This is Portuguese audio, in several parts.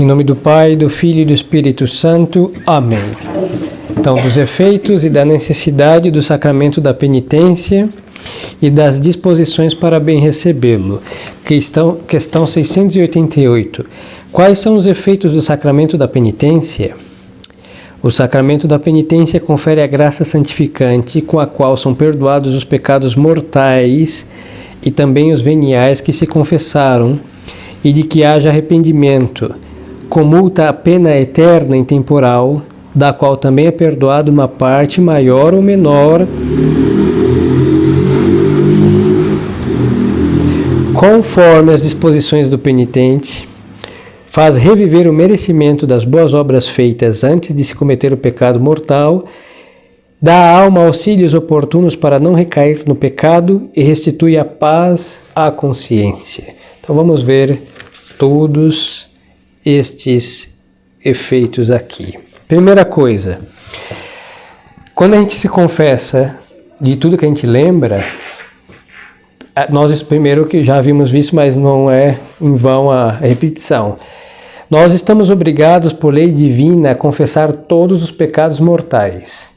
Em nome do Pai, do Filho e do Espírito Santo. Amém. Então, dos efeitos e da necessidade do sacramento da penitência e das disposições para bem recebê-lo. Questão 688. Quais são os efeitos do sacramento da penitência? O sacramento da penitência confere a graça santificante com a qual são perdoados os pecados mortais e também os veniais que se confessaram e de que haja arrependimento. Comulta a pena eterna e temporal, da qual também é perdoado uma parte maior ou menor, conforme as disposições do penitente, faz reviver o merecimento das boas obras feitas antes de se cometer o pecado mortal, dá à alma auxílios oportunos para não recair no pecado e restitui a paz à consciência. Então vamos ver todos estes efeitos aqui. Primeira coisa, quando a gente se confessa de tudo que a gente lembra, nós primeiro que já havíamos visto, mas não é em vão a repetição, nós estamos obrigados por lei divina a confessar todos os pecados mortais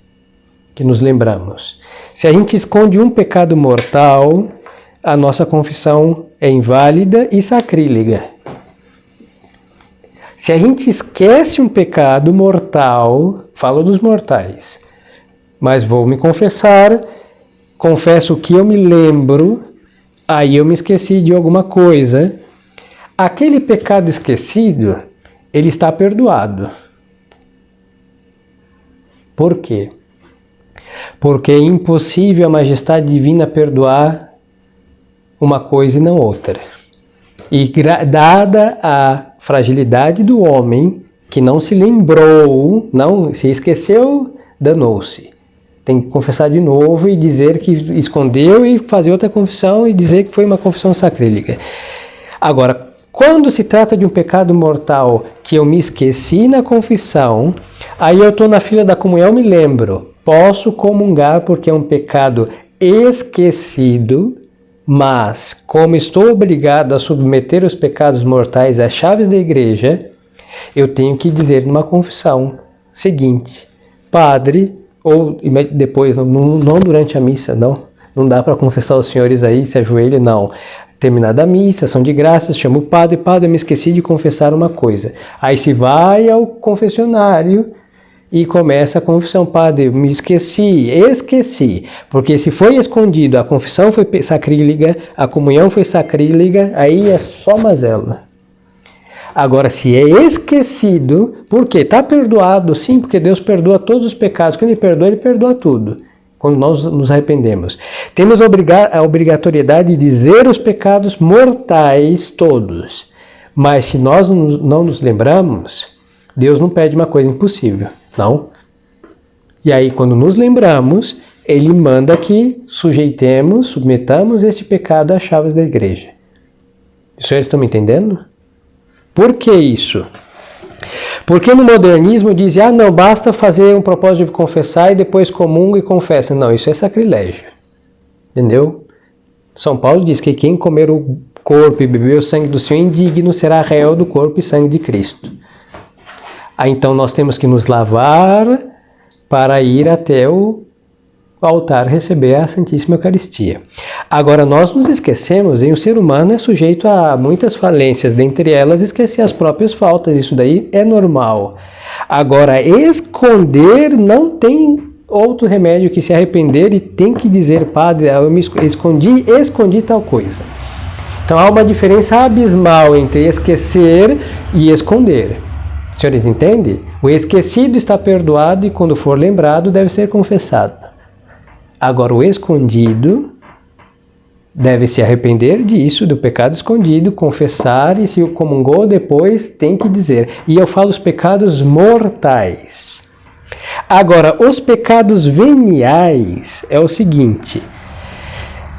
que nos lembramos. Se a gente esconde um pecado mortal, a nossa confissão é inválida e sacrílega. Se a gente esquece um pecado mortal, falo dos mortais, mas vou me confessar, confesso o que eu me lembro, aí eu me esqueci de alguma coisa, aquele pecado esquecido, ele está perdoado. Por quê? Porque é impossível a majestade divina perdoar uma coisa e não outra. E dada a fragilidade do homem, que não se lembrou, não se esqueceu, danou-se. Tem que confessar de novo e dizer que escondeu e fazer outra confissão e dizer que foi uma confissão sacrílega. Agora, quando se trata de um pecado mortal que eu me esqueci na confissão, aí eu estou na fila da comunhão, me lembro, posso comungar porque é um pecado esquecido, mas como estou obrigado a submeter os pecados mortais às chaves da igreja, eu tenho que dizer numa confissão seguinte, padre, ou depois, não durante a missa, não dá para confessar os senhores aí, se ajoelha, não. Terminada a missa, ação de graças, chama o padre, eu me esqueci de confessar uma coisa. Aí se vai ao confessionário e começa a confissão, padre, eu me esqueci, porque se foi escondido, a confissão foi sacrílega, a comunhão foi sacrílega, aí é só mazela. Agora, se é esquecido, por quê? Está perdoado, sim, porque Deus perdoa todos os pecados, quando Ele perdoa tudo, quando nós nos arrependemos. Temos a obrigatoriedade de dizer os pecados mortais todos, mas se nós não nos lembramos, Deus não pede uma coisa impossível, não. E aí, quando nos lembramos, Ele manda que submetamos este pecado às chaves da igreja. Os senhores estão me entendendo? Por que isso? Porque no modernismo dizem, não, basta fazer um propósito de confessar e depois comunga e confessa. Não, isso é sacrilégio. Entendeu? São Paulo diz que quem comer o corpo e beber o sangue do Senhor indigno será réu do corpo e sangue de Cristo. Então nós temos que nos lavar para ir até o altar receber a Santíssima Eucaristia. Agora nós nos esquecemos, o ser humano é sujeito a muitas falências, dentre elas esquecer as próprias faltas, isso daí é normal. Agora esconder não tem outro remédio que se arrepender e tem que dizer, padre, eu me escondi tal coisa. Então há uma diferença abismal entre esquecer e esconder. Os senhores entendem? O esquecido está perdoado e quando for lembrado deve ser confessado. Agora o escondido deve se arrepender disso, do pecado escondido, confessar e se comungou depois tem que dizer. E eu falo os pecados mortais. Agora, os pecados veniais é o seguinte,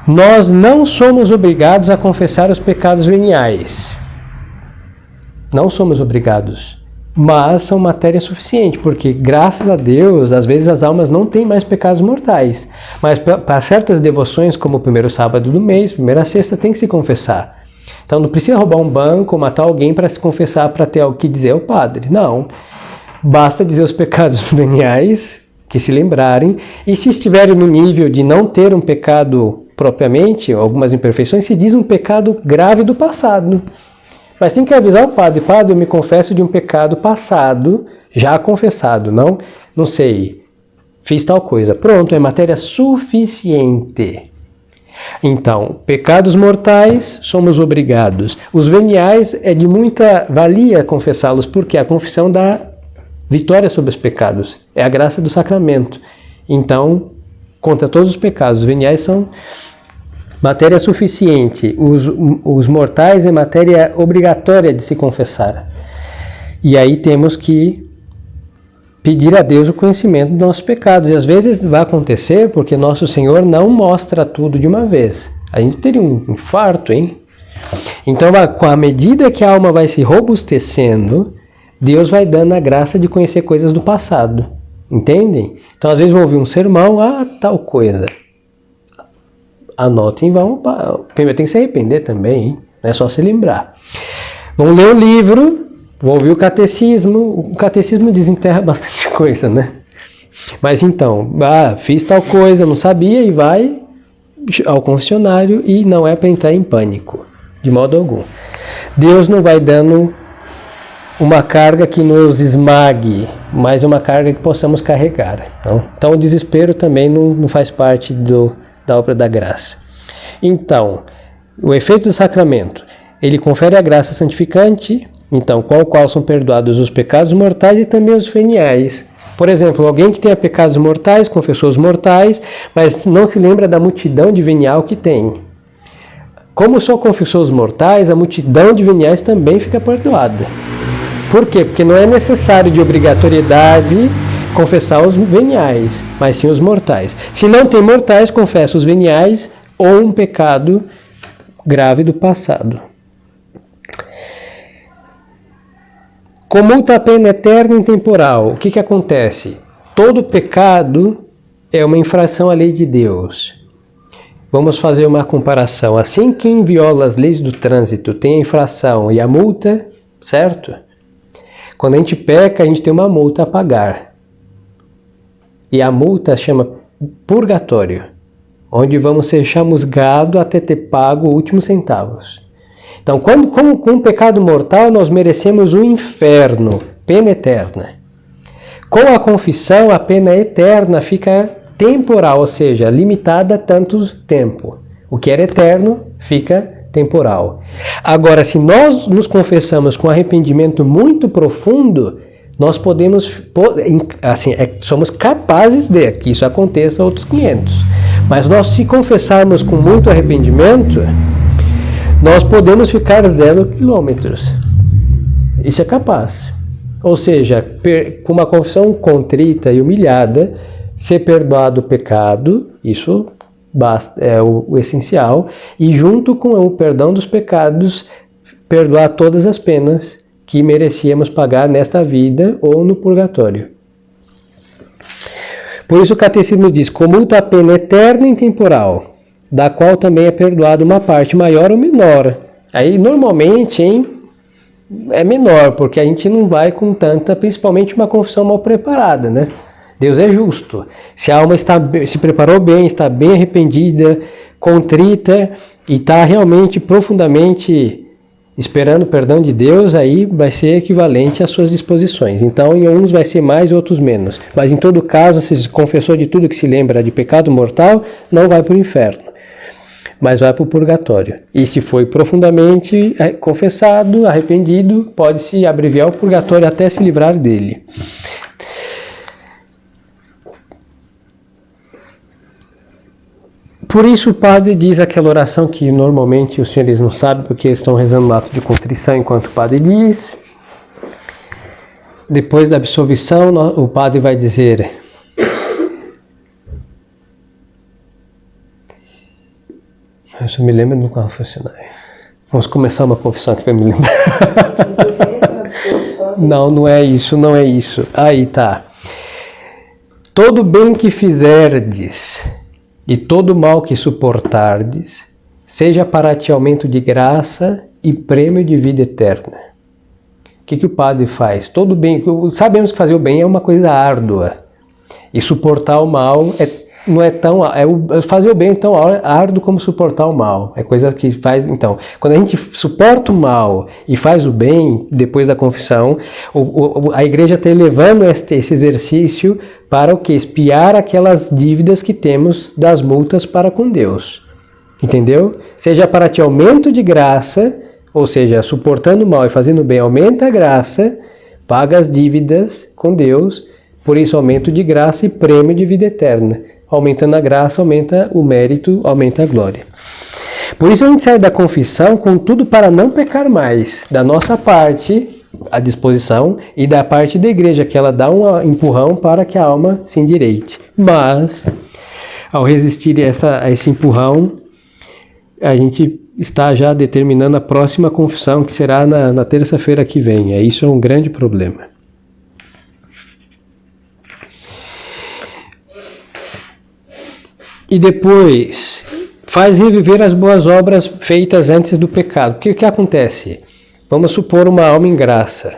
nós não somos obrigados a confessar os pecados veniais. Não somos obrigados. Mas são matéria suficiente, porque graças a Deus, às vezes as almas não têm mais pecados mortais. Mas para certas devoções, como o primeiro sábado do mês, primeira sexta, tem que se confessar. Então não precisa roubar um banco ou matar alguém para se confessar, para ter algo que dizer ao padre. Não. Basta dizer os pecados veniais, que se lembrarem, e se estiverem no nível de não ter um pecado propriamente, algumas imperfeições, se diz um pecado grave do passado. Mas tem que avisar o padre: padre, eu me confesso de um pecado passado, já confessado, não sei, fiz tal coisa. Pronto, é matéria suficiente. Então, pecados mortais, somos obrigados. Os veniais é de muita valia confessá-los, porque a confissão dá vitória sobre os pecados. É a graça do sacramento. Então, contra todos os pecados, os veniais são matéria suficiente. Os mortais é matéria obrigatória de se confessar. E aí temos que pedir a Deus o conhecimento dos nossos pecados. E às vezes vai acontecer porque Nosso Senhor não mostra tudo de uma vez. A gente teria um infarto, hein? Então, com a medida que a alma vai se robustecendo, Deus vai dando a graça de conhecer coisas do passado. Entendem? Então, às vezes vão ouvir um sermão, tal coisa. Anotem, primeiro tem que se arrepender também, hein? Não é só se lembrar. Vão ler o livro, vão ouvir o catecismo desenterra bastante coisa, né? Mas então, fiz tal coisa, não sabia, e vai ao confessionário, e não é para entrar em pânico, de modo algum. Deus não vai dando uma carga que nos esmague, mas uma carga que possamos carregar. Então o desespero também não faz parte da obra da graça. Então, o efeito do sacramento, ele confere a graça santificante, então, qual são perdoados os pecados mortais e também os veniais. Por exemplo, alguém que tenha pecados mortais, confessou os mortais, mas não se lembra da multidão de venial que tem. Como só confessou os mortais, a multidão de veniais também fica perdoada. Por quê? Porque não é necessário de obrigatoriedade confessar os veniais, mas sim os mortais. Se não tem mortais, confessa os veniais ou um pecado grave do passado. Comuta a pena eterna e intemporal. O que acontece? Todo pecado é uma infração à lei de Deus. Vamos fazer uma comparação. Assim, quem viola as leis do trânsito tem a infração e a multa, certo? Quando a gente peca, a gente tem uma multa a pagar. E a multa chama purgatório, onde vamos ser chamusgados até ter pago o último centavos. Então, com um pecado mortal, nós merecemos o inferno, pena eterna. Com a confissão, a pena eterna fica temporal, ou seja, limitada a tanto tempo. O que era eterno fica temporal. Agora, se nós nos confessamos com arrependimento muito profundo, nós podemos, assim, somos capazes de que isso aconteça outros 500. Mas nós, se confessarmos com muito arrependimento, nós podemos ficar 0 quilômetros. Isso é capaz. Ou seja, com uma confissão contrita e humilhada, ser perdoado o pecado, isso é o essencial, e junto com o perdão dos pecados, perdoar todas as penas que merecíamos pagar nesta vida ou no purgatório. Por isso o catecismo diz: comuta a pena eterna e intemporal, da qual também é perdoada uma parte maior ou menor. Aí normalmente, é menor, porque a gente não vai com tanta, principalmente uma confissão mal preparada, né? Deus é justo. Se a alma se preparou bem, está bem arrependida, contrita e está realmente profundamente esperando o perdão de Deus, aí vai ser equivalente às suas disposições. Então, em uns vai ser mais, outros menos. Mas em todo caso, se confessou de tudo que se lembra de pecado mortal, não vai para o inferno, mas vai para o purgatório. E se foi profundamente confessado, arrependido, pode-se abreviar o purgatório até se livrar dele. Por isso o padre diz aquela oração que normalmente os senhores não sabem, porque eles estão rezando no ato de contrição enquanto o padre diz. Depois da absolvição, o padre vai dizer: eu só me lembro do confessionário. Vamos começar uma confissão aqui para me lembrar. Não é isso. Aí tá. Todo bem que fizerdes e todo mal que suportardes, seja para ti aumento de graça e prêmio de vida eterna. O que o padre faz? Todo bem, sabemos que fazer o bem é uma coisa árdua, e suportar o mal não é tão... fazer o bem é tão árduo como suportar o mal. É coisa que faz... Então, quando a gente suporta o mal e faz o bem, depois da confissão, a igreja está elevando esse exercício para o quê? Expiar aquelas dívidas que temos das multas para com Deus. Entendeu? Seja para ti aumento de graça, ou seja, suportando o mal e fazendo o bem, aumenta a graça, paga as dívidas com Deus, por isso aumento de graça e prêmio de vida eterna. Aumentando a graça, aumenta o mérito, aumenta a glória. Por isso a gente sai da confissão com tudo para não pecar mais. Da nossa parte, a disposição, e da parte da igreja, que ela dá um empurrão para que a alma se endireite. Mas, ao resistir a esse empurrão, a gente está já determinando a próxima confissão, que será na terça-feira que vem. Isso é um grande problema. E depois, faz reviver as boas obras feitas antes do pecado. O que acontece? Vamos supor uma alma em graça.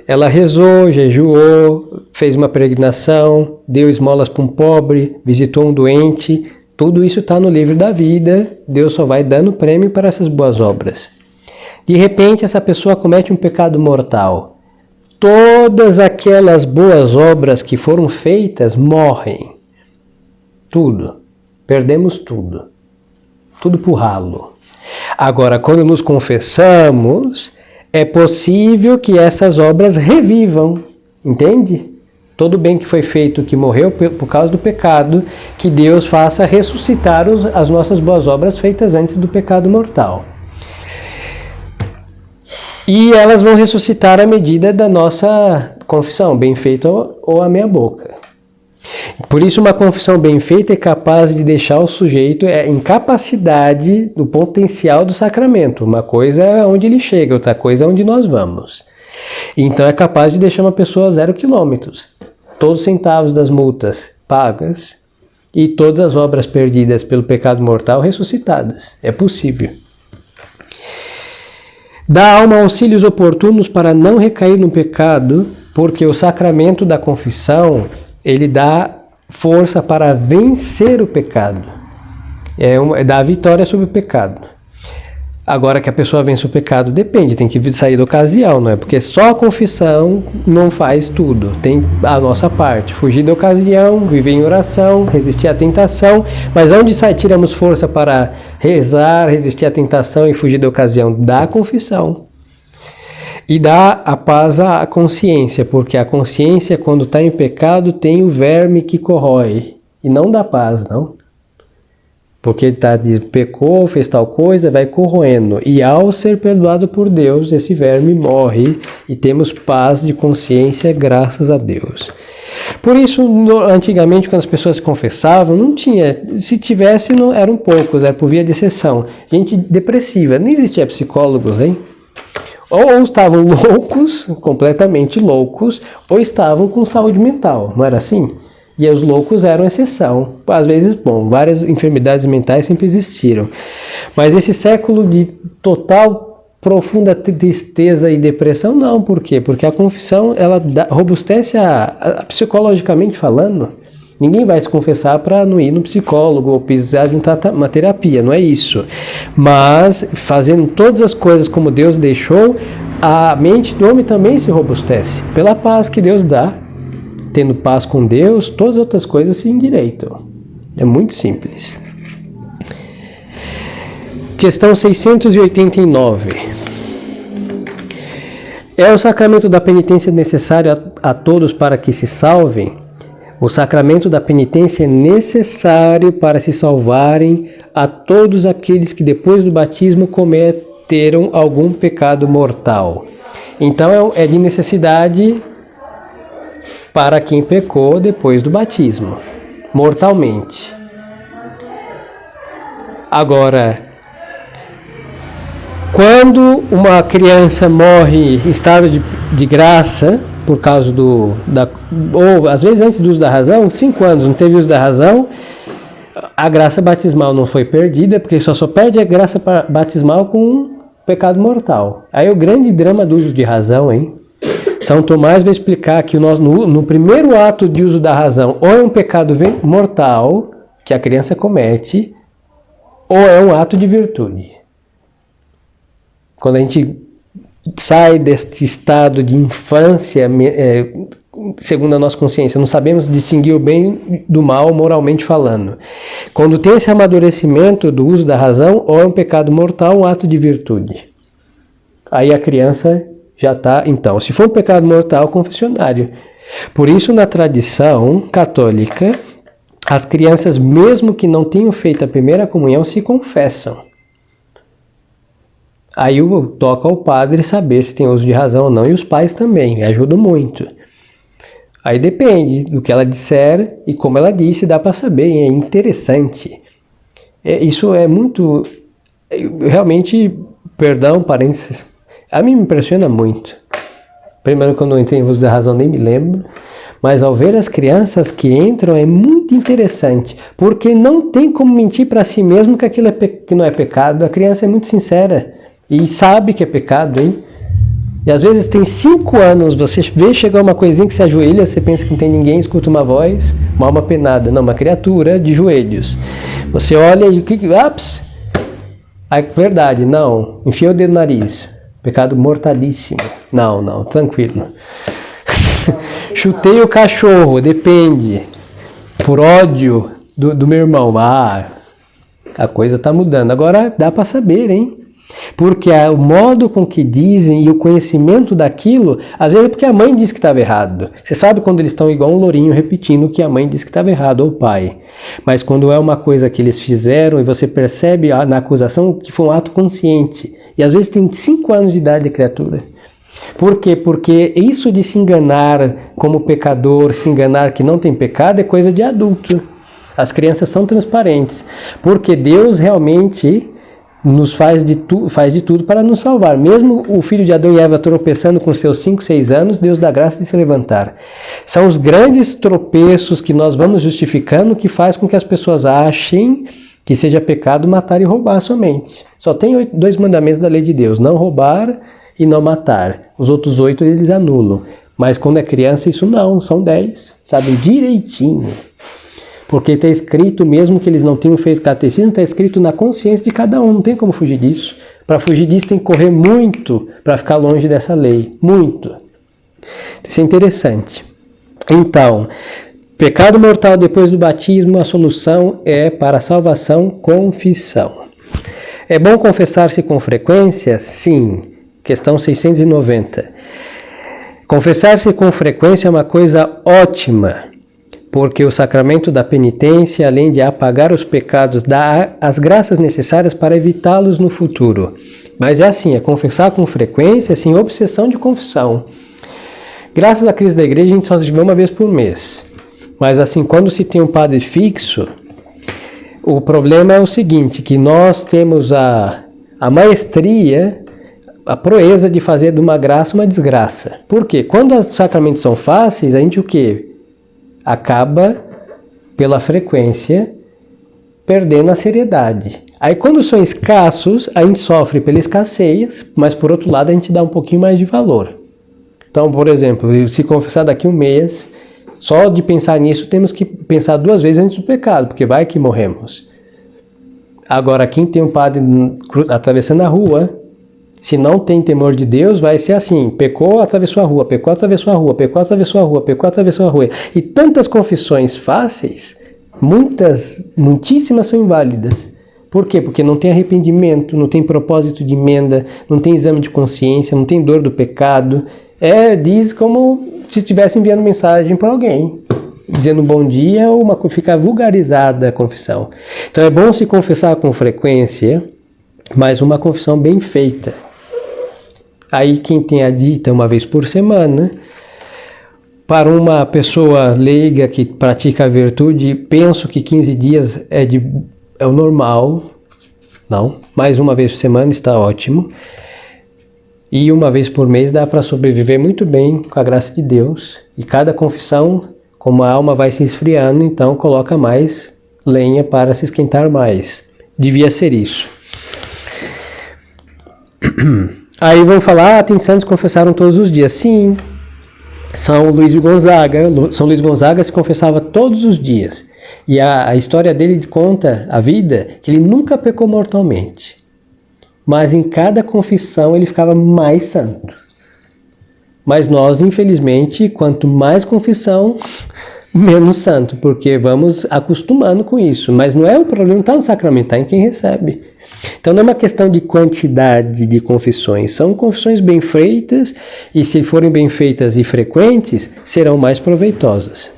Ela rezou, jejuou, fez uma peregrinação, deu esmolas para um pobre, visitou um doente. Tudo isso está no livro da vida. Deus só vai dando prêmio para essas boas obras. De repente, essa pessoa comete um pecado mortal. Todas aquelas boas obras que foram feitas morrem. Tudo. Perdemos tudo. Tudo por ralo. Agora, quando nos confessamos, é possível que essas obras revivam. Entende? Todo bem que foi feito, que morreu por causa do pecado, que Deus faça ressuscitar as nossas boas obras feitas antes do pecado mortal. E elas vão ressuscitar à medida da nossa confissão, bem feita ou a meia boca. Por isso, uma confissão bem feita é capaz de deixar o sujeito em capacidade do potencial do sacramento. Uma coisa é onde ele chega, outra coisa é onde nós vamos. Então, é capaz de deixar uma pessoa a 0 quilômetros. Todos os centavos das multas pagas e todas as obras perdidas pelo pecado mortal ressuscitadas. É possível. Dá à alma auxílios oportunos para não recair no pecado, porque o sacramento da confissão, ele dá força para vencer o pecado. Dá a vitória sobre o pecado. Agora que a pessoa vence o pecado, depende, tem que sair da ocasião, não é? Porque só a confissão não faz tudo. Tem a nossa parte, fugir da ocasião, viver em oração, resistir à tentação. Mas onde tiramos força para rezar, resistir à tentação e fugir da ocasião? Da confissão. E dá a paz à consciência, porque a consciência, quando está em pecado, tem o verme que corrói. E não dá paz, não. Porque ele pecou, fez tal coisa, vai corroendo. E ao ser perdoado por Deus, esse verme morre e temos paz de consciência graças a Deus. Por isso, antigamente, quando as pessoas se confessavam, não tinha. Se tivesse, não, eram poucos, era por via de exceção. Gente depressiva, nem existia psicólogos, hein? Ou estavam loucos, completamente loucos, ou estavam com saúde mental, não era assim? E os loucos eram exceção. Às vezes, várias enfermidades mentais sempre existiram. Mas esse século de total, profunda tristeza e depressão, não. Por quê? Porque a confissão, ela robustece psicologicamente falando. Ninguém vai se confessar para não ir no psicólogo ou precisar de uma terapia, não é isso. Mas, fazendo todas as coisas como Deus deixou, a mente do homem também se robustece. Pela paz que Deus dá. Tendo paz com Deus, todas as outras coisas se endireitam. É muito simples. Questão 689. É o sacramento da penitência necessário a todos para que se salvem? O sacramento da penitência é necessário para se salvarem a todos aqueles que depois do batismo cometeram algum pecado mortal. Então é de necessidade para quem pecou depois do batismo, mortalmente. Agora, quando uma criança morre em estado de graça, por causa ou às vezes antes do uso da razão, 5 anos, não teve uso da razão, A graça batismal não foi perdida, porque só perde a graça batismal com um pecado mortal. Aí o grande drama do uso de razão, hein? São Tomás vai explicar que no primeiro ato de uso da razão, ou é um pecado mortal que a criança comete, ou é um ato de virtude. Quando a gente sai deste estado de infância, segundo a nossa consciência, não sabemos distinguir o bem do mal moralmente falando. Quando tem esse amadurecimento do uso da razão, ou é um pecado mortal, um ato de virtude. Aí a criança já está, então, se for um pecado mortal, confessionário. Por isso, na tradição católica, as crianças, mesmo que não tenham feito a primeira comunhão, se confessam. Aí toca ao padre saber se tem uso de razão ou não, e os pais também, ajudam muito. Aí depende do que ela disser e como ela disse, dá para saber, é interessante. Isso é muito, realmente, perdão, parênteses, a mim me impressiona muito. Primeiro, quando eu entrei em uso da razão, nem me lembro. Mas ao ver as crianças que entram, é muito interessante. Porque não tem como mentir para si mesmo que aquilo que não é pecado. A criança é muito sincera e sabe que é pecado, hein? E às vezes tem 5 anos, você vê chegar uma coisinha que se ajoelha, você pensa que não tem ninguém, escuta uma voz, uma alma penada. Não, uma criatura de joelhos. Você olha e o que... Ups! É verdade, não. Enfia o dedo no nariz. Pecado mortalíssimo. Não, tranquilo. Chutei o cachorro, depende. Por ódio do meu irmão. A coisa está mudando. Agora dá para saber, hein? Porque o modo com que dizem e o conhecimento daquilo, às vezes é porque a mãe disse que estava errado. Você sabe quando eles estão igual um lourinho repetindo o que a mãe disse que estava errado, ou o pai. Mas quando é uma coisa que eles fizeram e você percebe na acusação que foi um ato consciente. E às vezes tem 5 anos de idade a criatura. Por quê? Porque isso de se enganar como pecador, se enganar que não tem pecado, é coisa de adulto. As crianças são transparentes. Porque Deus realmente nos faz de tudo para nos salvar. Mesmo o filho de Adão e Eva tropeçando com seus 5, 6 anos, Deus dá graça de se levantar. São os grandes tropeços que nós vamos justificando que faz com que as pessoas achem que seja pecado matar e roubar somente. Só tem 2 mandamentos da lei de Deus, não roubar e não matar. Os outros 8 eles anulam. Mas quando é criança isso não, são 10, sabem direitinho. Porque está escrito, mesmo que eles não tenham feito catecismo, está escrito na consciência de cada um, não tem como fugir disso. Para fugir disso tem que correr muito para ficar longe dessa lei, muito. Isso é interessante. Então, pecado mortal depois do batismo, a solução é para a salvação, confissão. É bom confessar-se com frequência? Sim. Questão 690. Confessar-se com frequência é uma coisa ótima, porque o sacramento da penitência, além de apagar os pecados, dá as graças necessárias para evitá-los no futuro. Mas é assim, é confessar com frequência, sem obsessão de confissão. Graças à crise da igreja, a gente só se vê uma vez por mês. Mas assim, quando se tem um padre fixo, o problema é o seguinte, que nós temos a maestria, a proeza de fazer de uma graça uma desgraça. Por quê? Quando os sacramentos são fáceis, a gente o quê? Acaba, pela frequência, perdendo a seriedade. Aí quando são escassos, a gente sofre pela escassez, mas por outro lado a gente dá um pouquinho mais de valor. Então, por exemplo, se confessar daqui 1 mês, só de pensar nisso temos que pensar 2 vezes antes do pecado, porque vai que morremos. Agora, quem tem um padre atravessando a rua, se não tem temor de Deus, vai ser assim, pecou, atravessou a rua, pecou, atravessou a rua, pecou, atravessou a rua, pecou, atravessou a rua. E tantas confissões fáceis, muitíssimas são inválidas. Por quê? Porque não tem arrependimento, não tem propósito de emenda, não tem exame de consciência, não tem dor do pecado. Diz como se estivesse enviando mensagem para alguém, dizendo bom dia, ou fica vulgarizada a confissão. Então é bom se confessar com frequência, mas uma confissão bem feita. Aí quem tem a dita 1 vez por semana, para uma pessoa leiga que pratica a virtude, penso que 15 dias é o normal. Não, mais 1 vez por semana está ótimo. E 1 vez por mês dá para sobreviver muito bem com a graça de Deus. E cada confissão, como a alma vai se esfriando, então coloca mais lenha para se esquentar mais. Devia ser isso. Aí vão falar, tem santos que confessaram todos os dias. Sim, São Luís Gonzaga se confessava todos os dias. E a história dele conta a vida que ele nunca pecou mortalmente. Mas em cada confissão ele ficava mais santo. Mas nós, infelizmente, quanto mais confissão, menos santo, porque vamos acostumando com isso. Mas não é o problema, não está no sacramento, está em quem recebe. Então não é uma questão de quantidade de confissões, são confissões bem feitas, e se forem bem feitas e frequentes, serão mais proveitosas.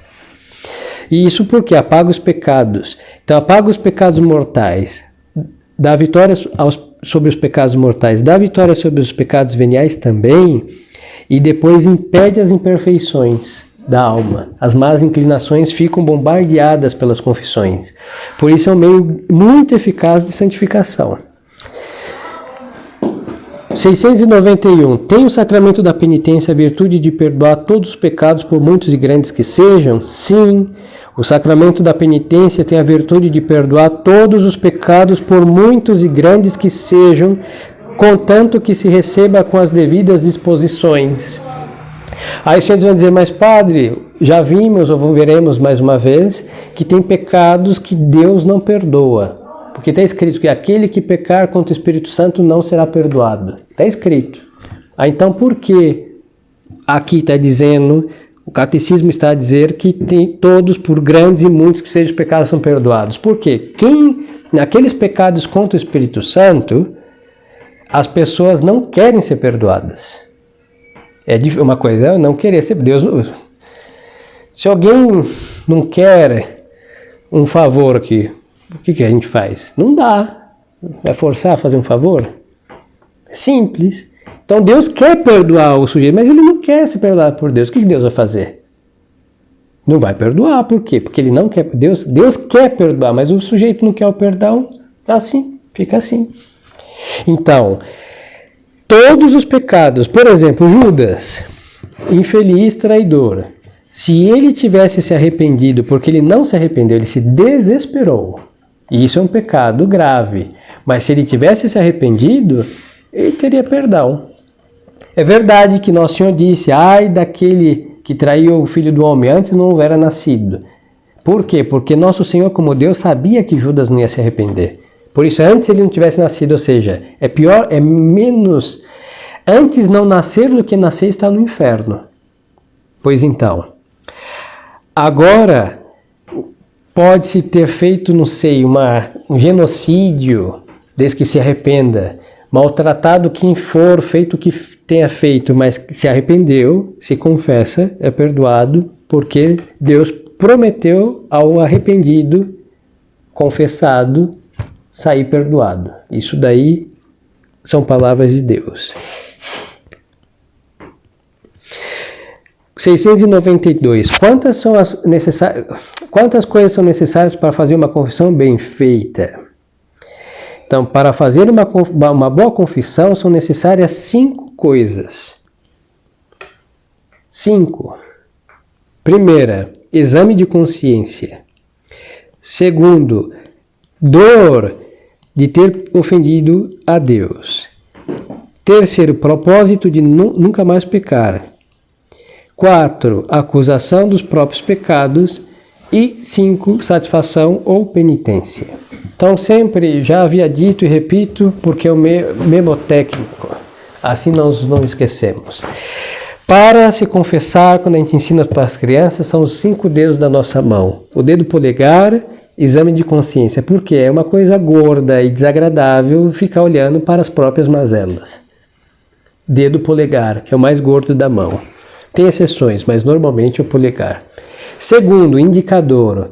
E isso porque apaga os pecados. Então apaga os pecados mortais, dá vitória sobre os pecados mortais, dá vitória sobre os pecados veniais também, e depois impede as imperfeições da alma. As más inclinações ficam bombardeadas pelas confissões. Por isso é um meio muito eficaz de santificação. 691. Tem o sacramento da penitência a virtude de perdoar todos os pecados, por muitos e grandes que sejam? Sim. O sacramento da penitência tem a virtude de perdoar todos os pecados, por muitos e grandes que sejam, contanto que se receba com as devidas disposições. Aí vocês vão dizer, mas padre, já vimos ou veremos mais uma vez que tem pecados que Deus não perdoa. Porque está escrito que aquele que pecar contra o Espírito Santo não será perdoado. Está escrito. Então por que aqui está dizendo, o catecismo está a dizer que tem todos, por grandes e muitos que sejam os pecados, são perdoados? Porque naqueles pecados contra o Espírito Santo, as pessoas não querem ser perdoadas. É uma coisa é não querer ser Deus. Se alguém não quer um favor aqui, o que a gente faz? Não dá. Vai forçar a fazer um favor? É simples. Então Deus quer perdoar o sujeito, mas ele não quer ser perdoado por Deus. O que Deus vai fazer? Não vai perdoar. Por quê? Porque ele não quer. Deus quer perdoar, mas o sujeito não quer o perdão. Assim, fica assim. Então, todos os pecados, por exemplo, Judas, infeliz traidor, se ele tivesse se arrependido, porque ele não se arrependeu, ele se desesperou, e isso é um pecado grave, mas se ele tivesse se arrependido, ele teria perdão. É verdade que Nosso Senhor disse, ai daquele que traiu o Filho do Homem, antes não houvera nascido. Por quê? Porque Nosso Senhor, como Deus, sabia que Judas não ia se arrepender. Por isso, antes ele não tivesse nascido, ou seja, é pior, é menos... Antes não nascer do que nascer está no inferno. Pois então, agora pode-se ter feito, não sei, um genocídio, desde que se arrependa, maltratado quem for, feito o que tenha feito, mas se arrependeu, se confessa, é perdoado, porque Deus prometeu ao arrependido, confessado, sair perdoado. Isso daí são palavras de Deus. 692. Quantas coisas são necessárias para fazer uma confissão bem feita? Então, para fazer uma boa confissão são necessárias 5 coisas. 5. Primeira, exame de consciência. Segundo, dor de ter ofendido a Deus. Terceiro, propósito de nunca mais pecar. 4, acusação dos próprios pecados. E 5, satisfação ou penitência. Então sempre já havia dito e repito, porque é o memotécnico. Assim nós não esquecemos. Para se confessar, quando a gente ensina para as crianças, são os 5 dedos da nossa mão. O dedo polegar, exame de consciência, porque é uma coisa gorda e desagradável ficar olhando para as próprias mazelas. Dedo polegar, que é o mais gordo da mão. Tem exceções, mas normalmente é o polegar. Segundo, indicador,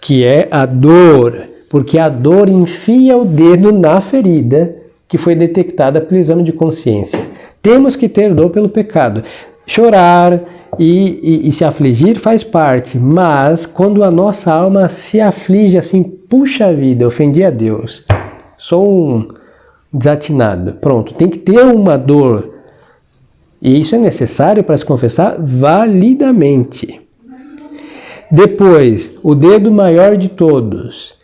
que é a dor, porque a dor enfia o dedo na ferida que foi detectada pelo exame de consciência. Temos que ter dor pelo pecado. Chorar e se afligir faz parte, mas quando a nossa alma se aflige assim, puxa vida, ofendi a Deus, sou um desatinado, pronto, tem que ter uma dor. E isso é necessário para se confessar validamente. Depois, o dedo maior de todos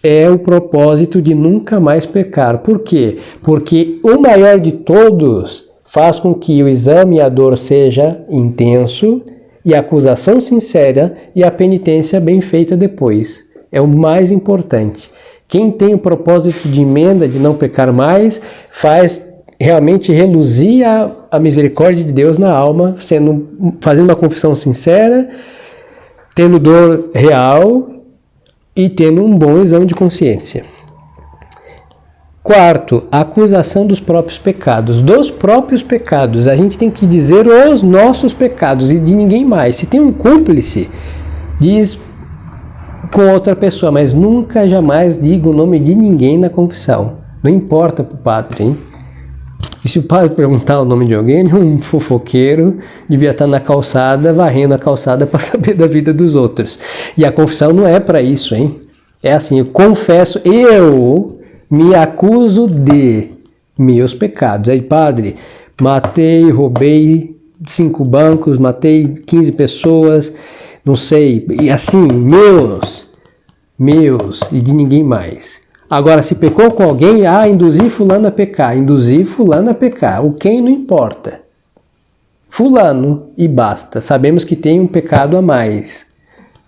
é o propósito de nunca mais pecar. Por quê? Porque o maior de todos faz com que o exame e a dor seja intenso e a acusação sincera e a penitência bem feita depois. É o mais importante. Quem tem o propósito de emenda, de não pecar mais, faz realmente reluzir a misericórdia de Deus na alma, fazendo uma confissão sincera, tendo dor real e tendo um bom exame de consciência. Quarto, a acusação dos próprios pecados. Dos próprios pecados. A gente tem que dizer os nossos pecados e de ninguém mais. Se tem um cúmplice, diz com outra pessoa, mas nunca, jamais diga o nome de ninguém na confissão. Não importa para o padre, hein? E se o padre perguntar o nome de alguém, um fofoqueiro devia estar na calçada, varrendo a calçada para saber da vida dos outros. E a confissão não é para isso, hein? É assim, eu confesso, eu me acuso de meus pecados. Aí, padre, matei, roubei 5 bancos, matei 15 pessoas, não sei, e assim, meus, e de ninguém mais. Agora, se pecou com alguém, induzir fulano a pecar, o quem não importa. Fulano, e basta, sabemos que tem um pecado a mais.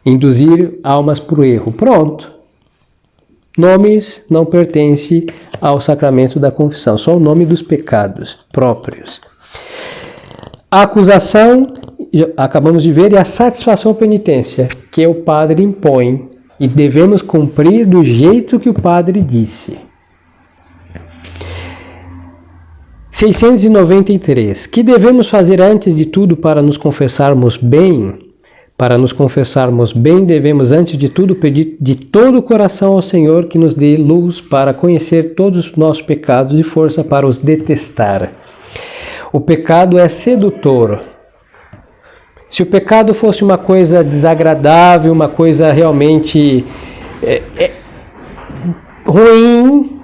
Induzir almas para o erro, pronto. Nomes não pertencem ao sacramento da confissão, só o nome dos pecados próprios. A acusação, acabamos de ver, é a satisfação ou penitência, que o padre impõe. E devemos cumprir do jeito que o padre disse. 693. Que devemos fazer antes de tudo para nos confessarmos bem? Para nos confessarmos bem, devemos antes de tudo pedir de todo o coração ao Senhor que nos dê luz para conhecer todos os nossos pecados e força para os detestar. O pecado é sedutor. Se o pecado fosse uma coisa desagradável, uma coisa realmente ruim,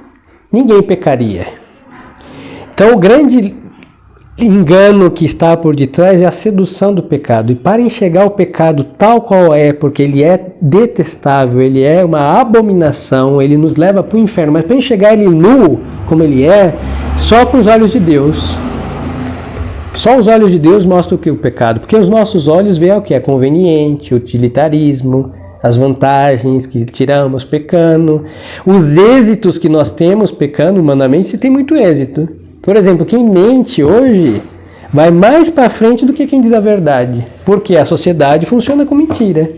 ninguém pecaria. Então o grande engano que está por detrás é a sedução do pecado. E para enxergar o pecado tal qual é, porque ele é detestável, ele é uma abominação, ele nos leva para o inferno, mas para enxergar ele nu, como ele é, só com os olhos de Deus. Só os olhos de Deus mostram o que é o pecado, porque os nossos olhos veem o que é conveniente, utilitarismo, as vantagens que tiramos pecando, os êxitos que nós temos pecando humanamente, se tem muito êxito. Por exemplo, quem mente hoje vai mais para frente do que quem diz a verdade, porque a sociedade funciona com mentira.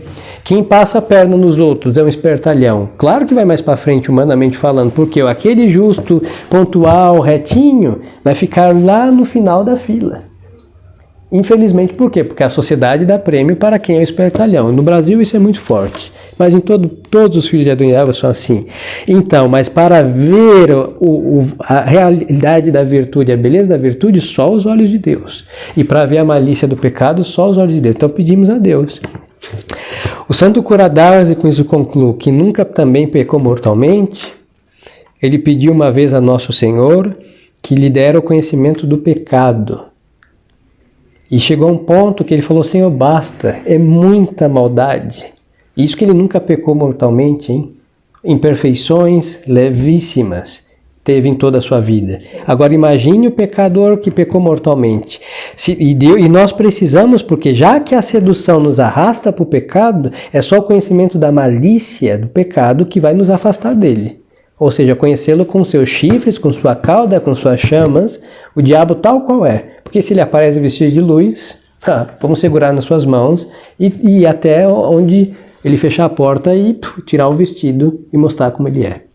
Quem passa a perna nos outros é um espertalhão. Claro que vai mais para frente, humanamente falando, porque aquele justo, pontual, retinho, vai ficar lá no final da fila. Infelizmente, por quê? Porque a sociedade dá prêmio para quem é o espertalhão. No Brasil isso é muito forte, mas em todos os filhos de Adão e Eva são assim. Então, mas para ver a realidade da virtude, a beleza da virtude, só os olhos de Deus. E para ver a malícia do pecado, só os olhos de Deus. Então pedimos a Deus. O santo Curadars, e com isso concluo, que nunca também pecou mortalmente, ele pediu uma vez a Nosso Senhor que lhe dera o conhecimento do pecado. E chegou a um ponto que ele falou: Senhor, basta, é muita maldade. Isso que ele nunca pecou mortalmente, hein? Imperfeições levíssimas teve em toda a sua vida. Agora imagine o pecador que pecou mortalmente. E nós precisamos, porque já que a sedução nos arrasta para o pecado, é só o conhecimento da malícia do pecado que vai nos afastar dele. Ou seja, conhecê-lo com seus chifres, com sua cauda, com suas chamas, o diabo tal qual é. Porque se ele aparece vestido de luz, vamos segurar nas suas mãos e ir até onde ele fechar a porta e tirar o vestido e mostrar como ele é.